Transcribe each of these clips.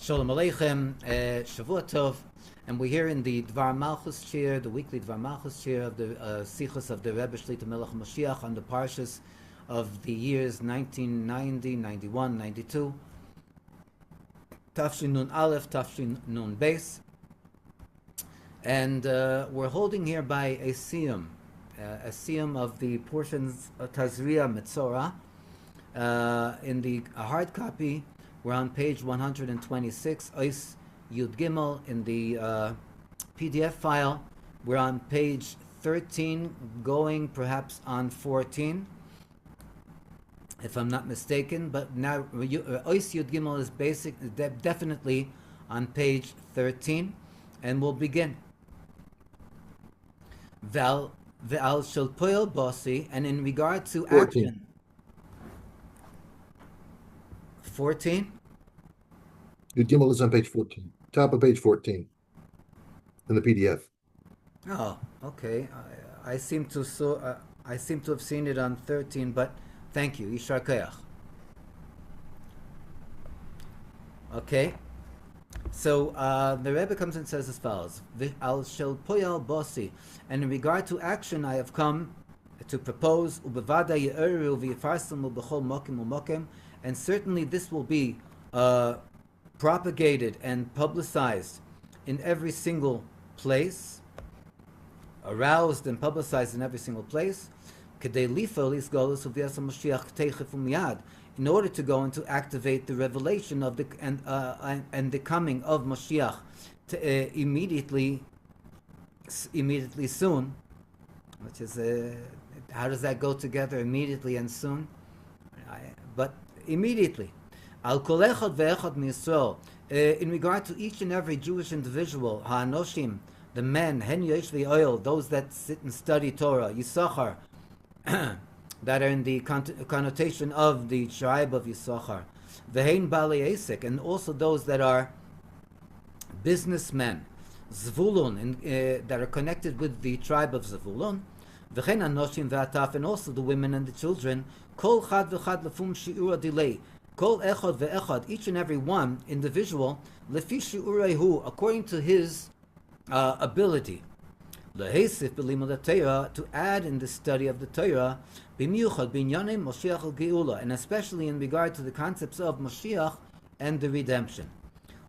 Shalom Aleichem, Shavua Tov, and we're here in the Dvar Malchus chair, the weekly Dvar Malchus chair of the Sichos of the Rebbe Shlitah Melech Mashiach on the parshas of the years 1990, 91, 92, Tafshin Nun Aleph, Tafshin Nun Beis, and we're holding here by a siyum of the portions of Tazria Metzora. In the hard copy, we're on page 126, Ois Yud Gimel. In the PDF file, we're on page 13, going perhaps on 14, if I'm not mistaken. But now, Ois Yud Gimel is definitely on page 13, and we'll begin. Ve'al shel poel bosi, and in regard to 14. action. 14? Yud Gimel is on page 14, top of page 14 in the PDF. Oh, okay. I seem to have seen it on 13, but thank you. Yishar Koyach. Okay. So the Rebbe comes and says as follows: Al shel poyal bosi, and in regard to action, I have come to propose ubevada ye'eru v'yifarsam ubechol mokim umokim, and certainly this will be propagated and publicized in every single place, aroused and publicized in every single place, in order to go and to activate the revelation of the and the coming of Mashiach immediately soon, which is how does that go together? Immediately and soon, but immediately. Al kol echad ve'echad miYisrael, in regard to each and every Jewish individual, ha'anoshim, the men, hen yesh v'oil, those that sit and study Torah, Yisachar, that are in the connotation of the tribe of Yisachar, v'hein bali esek, and also those that are businessmen, Zvulun, that are connected with the tribe of Zvulun, v'chein anoshim ve'ataf, and also the women and the children, kol chad v'chad lefum shi'ur delay. Kol echad ve'echad, each and every one individual, lefi shi'urehu, according to his ability. Leheisif b'limud Torah, to add in the study of the Torah, b'miyuchad b'inyanim Mashiach al-Geula, and especially in regard to the concepts of Mashiach and the redemption.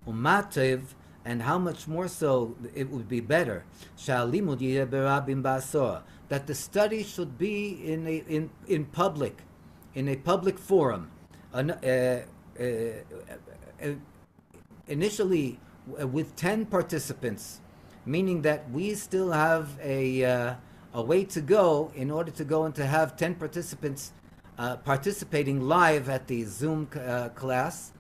Umatev, and how much more so it would be better, sha'alimud yeh berabim ba'asora, that the study should be in public, in a public forum. Initially with 10 participants, meaning that we still have a way to go in order to go and to have 10 participants participating live at the Zoom class,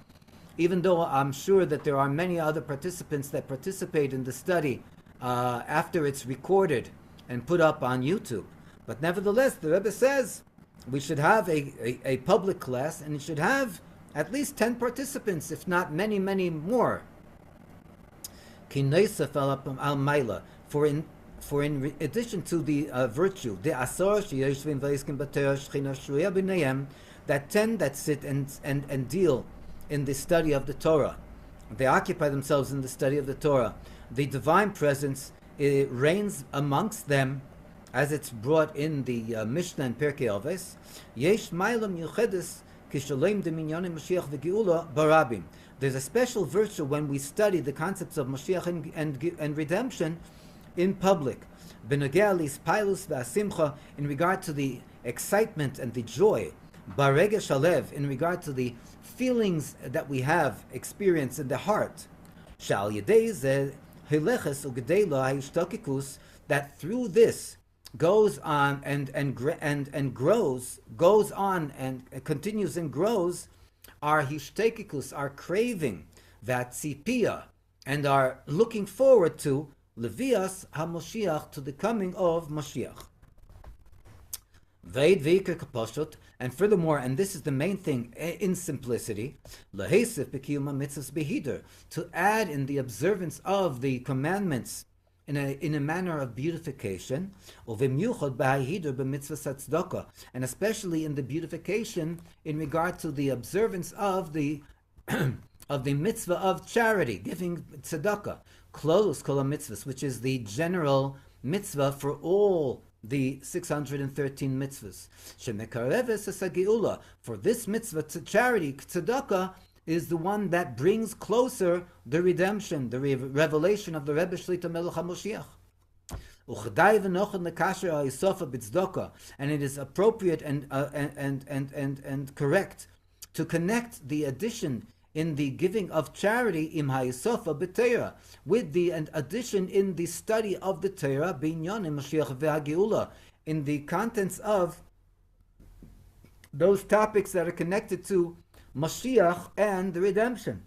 even though I'm sure that there are many other participants that participate in the study after it's recorded and put up on YouTube. But nevertheless, the Rebbe says we should have a public class, and it should have at least 10 participants, if not many, many more. For in addition to the virtue, that 10 that sit and deal in the study of the Torah, they occupy themselves in the study of the Torah, the divine presence reigns amongst them, as it's brought in the Mishnah and Pirkei Avos. Yesh ma'ila miyuchedes kishalem deminyanim Mashiach v'geula barabim. There's a special virtue when we study the concepts of Mashiach and redemption in public. B'nogea lispilus v'asimcha, in regard to the excitement and the joy. Barega shalev, in regard to the feelings that we have experienced in the heart. Shal yedei zeh hileches ugedeila ha'ishtakikus, that through this goes on and goes on and continues and grows our hishtakikus, our craving, that tzipia, and our looking forward to levias ha-Moshiach, to the coming of Mashiach. Veid v'ikar kaposhut, and furthermore, and this is the main thing in simplicity, leheisif b'kiyum ha-mitzvahs behider, to add in the observance of the commandments in a manner of beautification, and especially in the beautification in regard to the observance of the of the mitzvah of charity, giving tzedakah, klolus kol mitzvahs, which is the general mitzvah for all the 613 mitzvahs. Shemekareves es hageula. For this mitzvah to charity, tzedakah, is the one that brings closer the redemption, the revelation of the Rebbe Shlitah Melech HaMoshiach. And it is appropriate and correct to connect the addition in the giving of charity im ha'isofa b'Torah with the addition in the study of the Torah binyan Mashiach ve'hageula, in the contents of those topics that are connected to Mashiach and the redemption.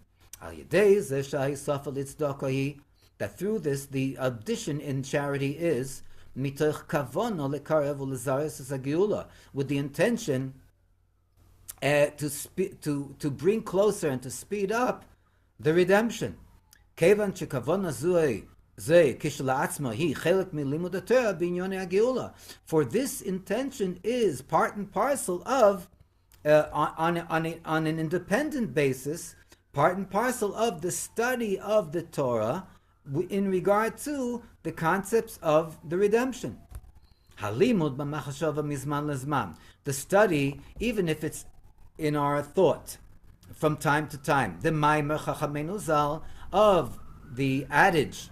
That through this the addition in charity is mitoch kavona lekarev ulezaris hageula, with the intention to bring closer and to speed up the redemption. Kevan shekavona zeh kishla'atzma hi chelek milimud Torah b'inyanei hageula. For this intention is part and parcel of on an independent basis, part and parcel of the study of the Torah in regard to the concepts of the redemption. Halimud b'machashava mizman lezman. The study, even if it's in our thought from time to time, the maimer chachamenu zal, of the adage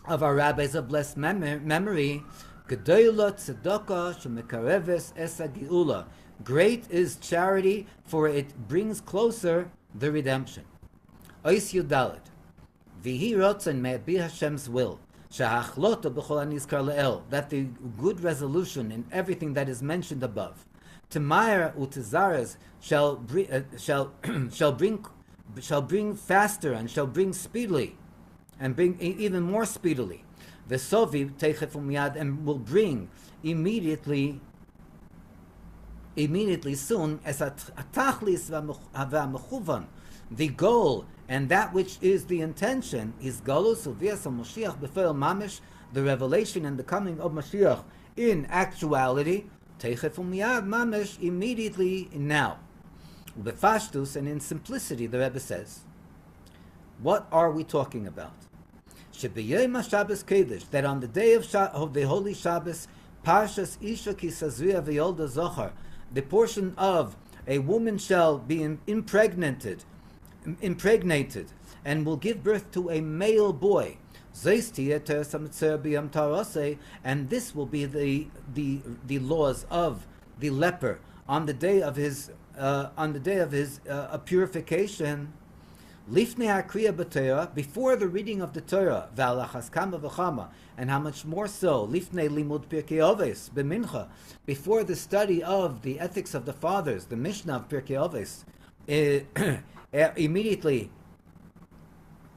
of our rabbis of blessed memory, gedola tzedakah shemekareves es hageula. Great is charity, for it brings closer the redemption. Ois Yudalet. Vihi rotzen may it be Hashem's will. Shahachlota b'chol hanizkar le'el. That the good resolution in everything that is mentioned above. Temayer utizares shall bring faster and shall bring speedily, and bring even more speedily. The sovi teichef umyad, and will bring immediately soon, as atachlis v'amechuvan, the goal and that which is the intention, is galus uvias Mashiach b'feil mamish, the revelation and the coming of Mashiach in actuality, teichef umiyad mamish, immediately now. Befashtus, and in simplicity, the Rebbe says, what are we talking about? Shebiyom HaShabbos Kodesh, that on the day of the Holy Shabbos, Parshas Isha ki sazuya v'yolda zochar, the portion of a woman shall be impregnated and will give birth to a male boy. And this will be the laws of the leper on the day of his purification. Lifnei hakriya b'Torah, before the reading of the Torah, v'alachas kama v'chama, and how much more so, lifnei limud Pirkei Avos b'mincha, before the study of the ethics of the fathers, the Mishnah of Pirkei Avos, immediately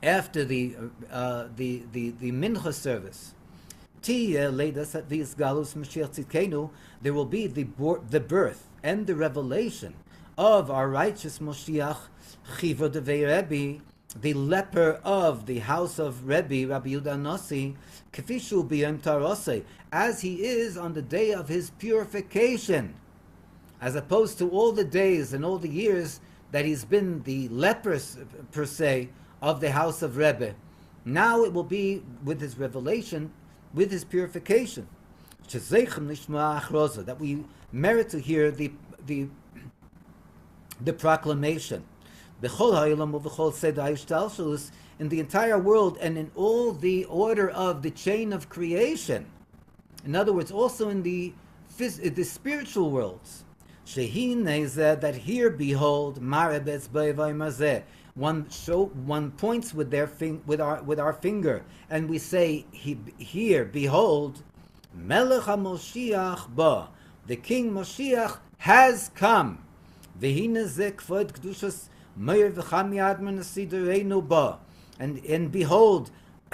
after the mincha service. There will be the birth and the revelation of our righteous Moshiach, Chivo Devei Rebbe, the leper of the house of Rebbe, Rabbi Yehuda Nossi, Kefishu b'yom tarosei, as he is on the day of his purification, as opposed to all the days and all the years that he's been the leper, per se, of the house of Rebbe. Now it will be with his revelation, with his purification. That we merit to hear the proclamation. In the entire world and in all the order of the chain of creation. In other words, also in the spiritual worlds. That here, behold, one points with our finger, and we say, here, behold, Melech HaMoshiach ba, the King Moshiach has come. And behold,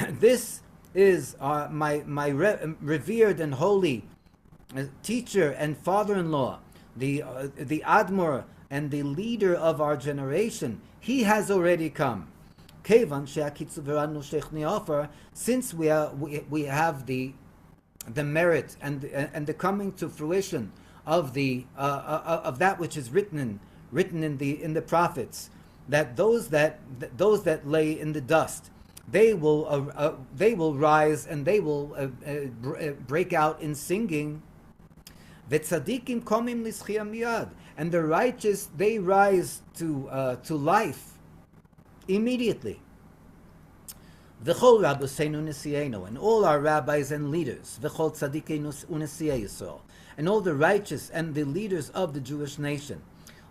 this is my revered and holy teacher and father-in-law, the Admor and the leader of our generation. He has already come. Since we have the merit and the coming to fruition of that which is written in the prophets, that those that lay in the dust, they will rise and they will break out in singing. V'tzadikim komim lischia miyad, and the righteous, they rise to life immediately. V'chol rabbeinu nesienu, and all our rabbis and leaders, v'chol tzadikeinu u'nesiei Yisrael, and all the righteous and the leaders of the Jewish nation.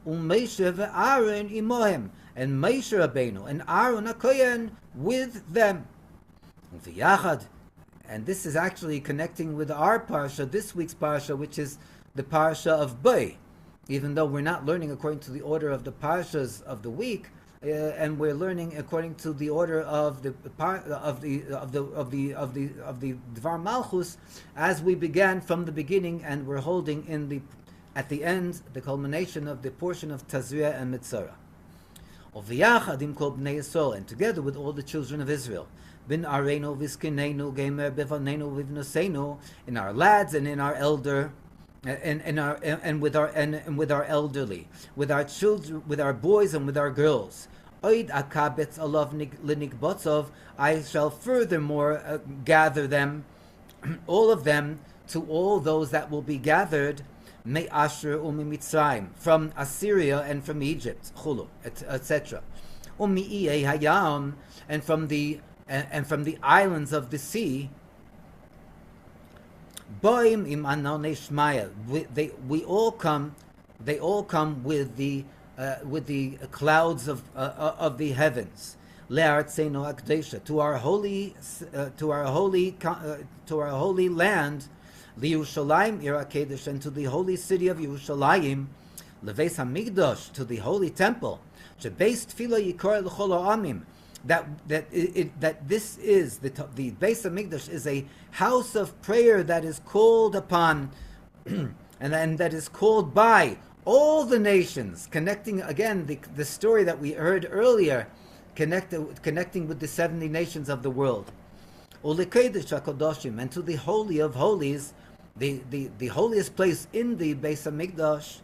U'Moshe ve'Aaron imohem, and Moshe Rabbeinu and Aaron HaKohen with them. V'yachad, and this is actually connecting with our parsha, this week's parsha, which is the parsha of Bay. Even though we're not learning according to the order of the parshas of the week, and we're learning according to the order of the Dvar Malchus, as we began from the beginning, and we're holding at the end the culmination of the portion of Tazria and Mitzorah. V'yachad kol bnei Yisrael, and together with all the children of Israel, bin areinu v'skinenu gemer bevanenu v'vnoseinu, in our lads and in our elder, and with our elderly, with our children, with our boys and with our girls. Oid akabetz alav linikbotzov, I shall furthermore gather them, all of them, to all those that will be gathered, me Asher u'mi from Assyria and from Egypt, chulu, etc. U'mi'iyei hayam, and from the islands of the sea. Boim im anonei shmaya, they all come with the clouds of the heavens. Le'artzeinu akdesha, to our holy land. Liyushalayim ir HaKedesh, and to the holy city of Yerushalayim. Leveis HaMikdash, to the holy temple. Shebeis tefila yikor l'chol ha'amim, that this is the Beis HaMikdash is a house of prayer that is called upon and that is called by all the nations, connecting again the story that we heard earlier, connecting with the 70 nations of the world. Ulekodesh HaKadoshim, and to the holy of holies, the holiest place in the Beis HaMikdash.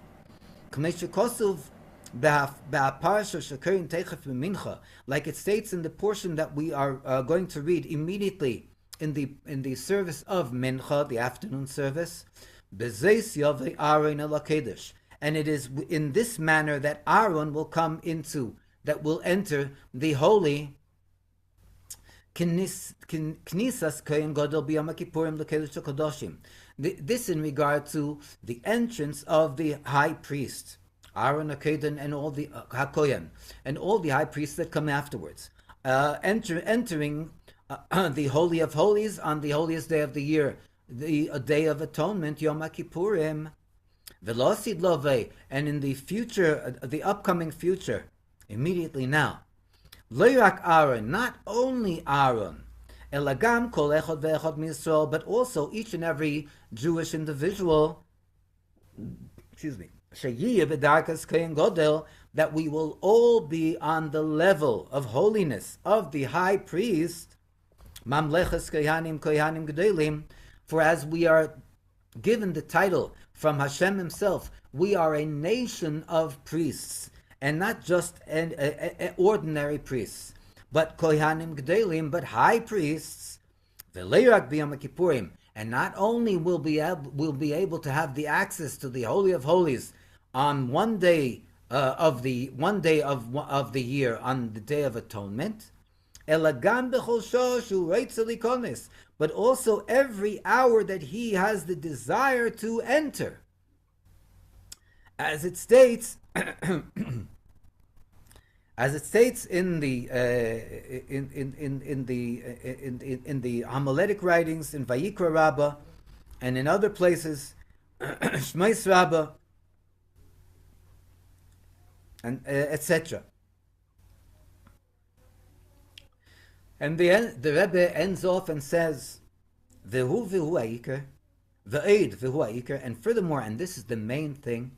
Like it states in the portion that we are going to read immediately in the service of Mincha, the afternoon service. And it is in this manner that Aaron will will enter the holy. Knisas Kohen Gadol b'Yom Kippurim l'Kodesh HaKadoshim. This in regard to the entrance of the high priest, Aaron HaKohen, and all the HaKohen, and all the high priests that come afterwards, entering the Holy of Holies on the holiest day of the year, the Day of Atonement, Yom Kippurim, Velosid Love, and in the future, the upcoming future, immediately now. Loirak Aaron, not only Aaron, Elagam kol echad ve'echad miYisrael, but also each and every Jewish individual, Sheyiyeh b'darkas Kohen Gadol, that we will all be on the level of holiness of the high priest, Mamleches Kohanim Gedolim, for as we are given the title from Hashem himself, we are a nation of priests, and not just an ordinary priests, but Kohanim Gedolim, but high priests, V'leirak b'Yom Kippurim, and not only will be able to have the access to the Holy of Holies on one day of the year, on the Day of Atonement, Elagam b'chol shu reitzeh likonis, but also every hour that he has the desire to enter, as it states. As it states in the homiletic writings in Vayikra Rabbah and in other places, Shmais Rabbah, and etc. And the Rebbe ends off and says, "V'hu ha'ikar, v'eid v'hu ha'ikar," and furthermore, and this is the main thing,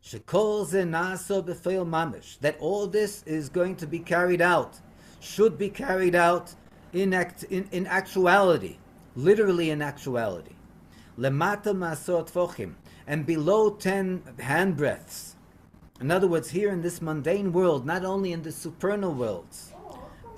Shekol ze naso b'feil mamish, that all this is going to be carried out, should be carried out in actuality, literally in actuality. Lemata masot fochim, and below 10 handbreadths. In other words, here in this mundane world, not only in the supernal worlds,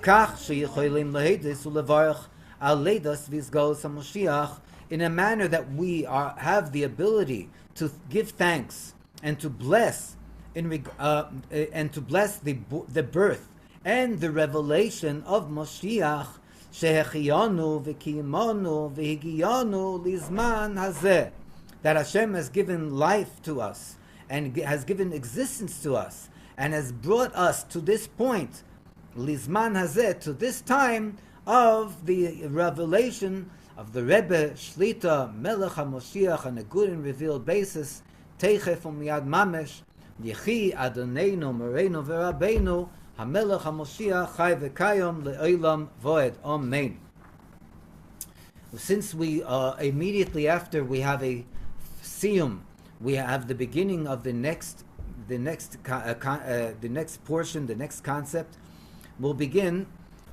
kach sheyicholim lehedis ulevarach al leidas vizgos HaMoshiach, in a manner that we have the ability to give thanks and to bless the birth and the revelation of Moshiach, shehechiyanu v'kiyimanu v'higiyanu lizman hazeh, that Hashem has given life to us and has given existence to us and has brought us to this point, lizman hazeh, to this time of the revelation of the Rebbe, Shlitah, Melech HaMoshiach, on a good and revealed basis, Teichef u'miyad mamesh, Yechi Adoneinu Moreinu V'Rabbeinu, HaMelech HaMoshiach, Chai V'Kayom Le'olam Voed. Amen. Since we immediately after we have a siyum, we have the beginning of the next portion, the next concept. We'll begin.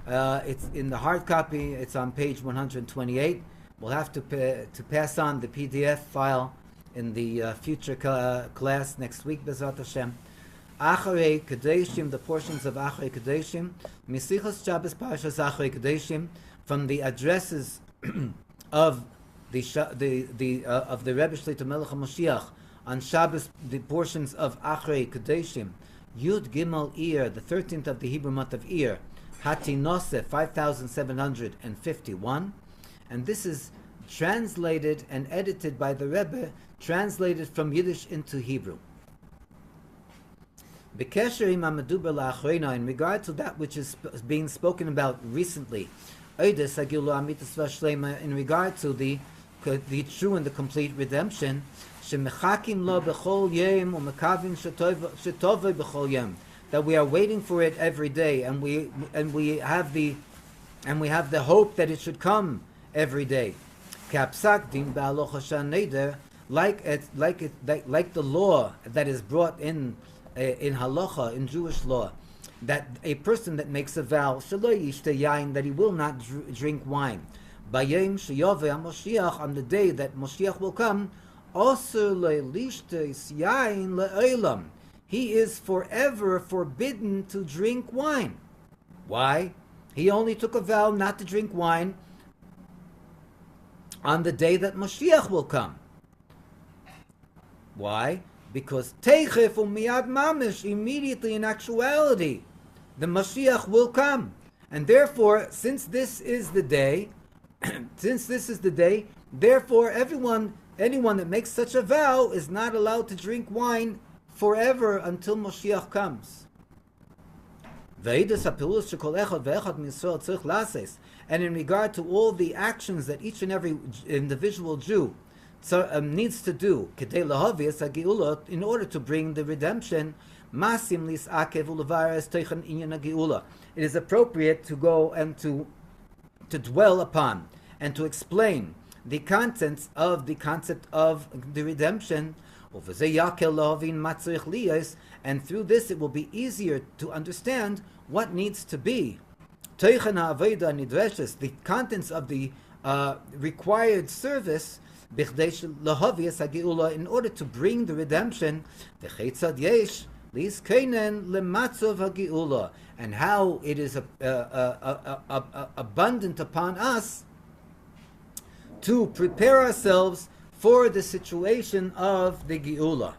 It's in the hard copy. It's on page 128. We'll have to pass on the PDF file in the future class next week, Bezrat Hashem. Acharei Kadeshim, the portions of Acharei Kadeshim, Misichos Shabbos Parashas Acharei Kadeshim, from the addresses of the Rebbe Shlitah Melech HaMoshiach on Shabbos, the portions of Acharei Kadeshim, Yud Gimel Iyar, the 13th of the Hebrew month of Iyar, Hatinose 5751, and this is translated and edited by the Rebbe, translated from Yiddish into Hebrew. B'kesher im ha'meduber la'achreina, in regard to that which is being spoken about recently, Oides hagilu amitas v'ashleima, in regard to the true and the complete redemption, shemechakim lo b'chol yom u'mekavim shetovei b'chol yom, that we are waiting for it every day, and we have the hope that it should come every day. Kapsak din ba'aloch hashan neder, like the law that is brought in halacha, in Jewish law, that a person that makes a vow shelo yishte yain, that he will not drink wine. Bayem sheyoveh HaMoshiach, on the day that Moshiach will come, osur le'lishte yain le'olam, he is forever forbidden to drink wine. Why? He only took a vow not to drink wine on the day that Mashiach will come. Why? Because Teichef u'miyad mamish, immediately in actuality, the Mashiach will come. And therefore, since this is the day, therefore anyone that makes such a vow is not allowed to drink wine forever until Moshiach comes. And in regard to all the actions that each and every individual Jew needs to do in order to bring the redemption, it is appropriate to go and to dwell upon and to explain the contents of the concept of the redemption. And through this it will be easier to understand what needs to be the contents of the required service in order to bring the redemption, and how it is abundant upon us to prepare ourselves for the situation of the Geula.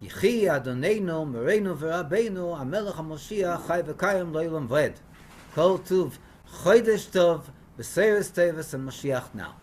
Yechi Adoneinu Moreinu V'Rabbeinu HaMelech HaMoshiach Chai V'Kayim Le'olam Voed. Kol Tuv Chodesh Tov B'Seres Teves and Mashiach now.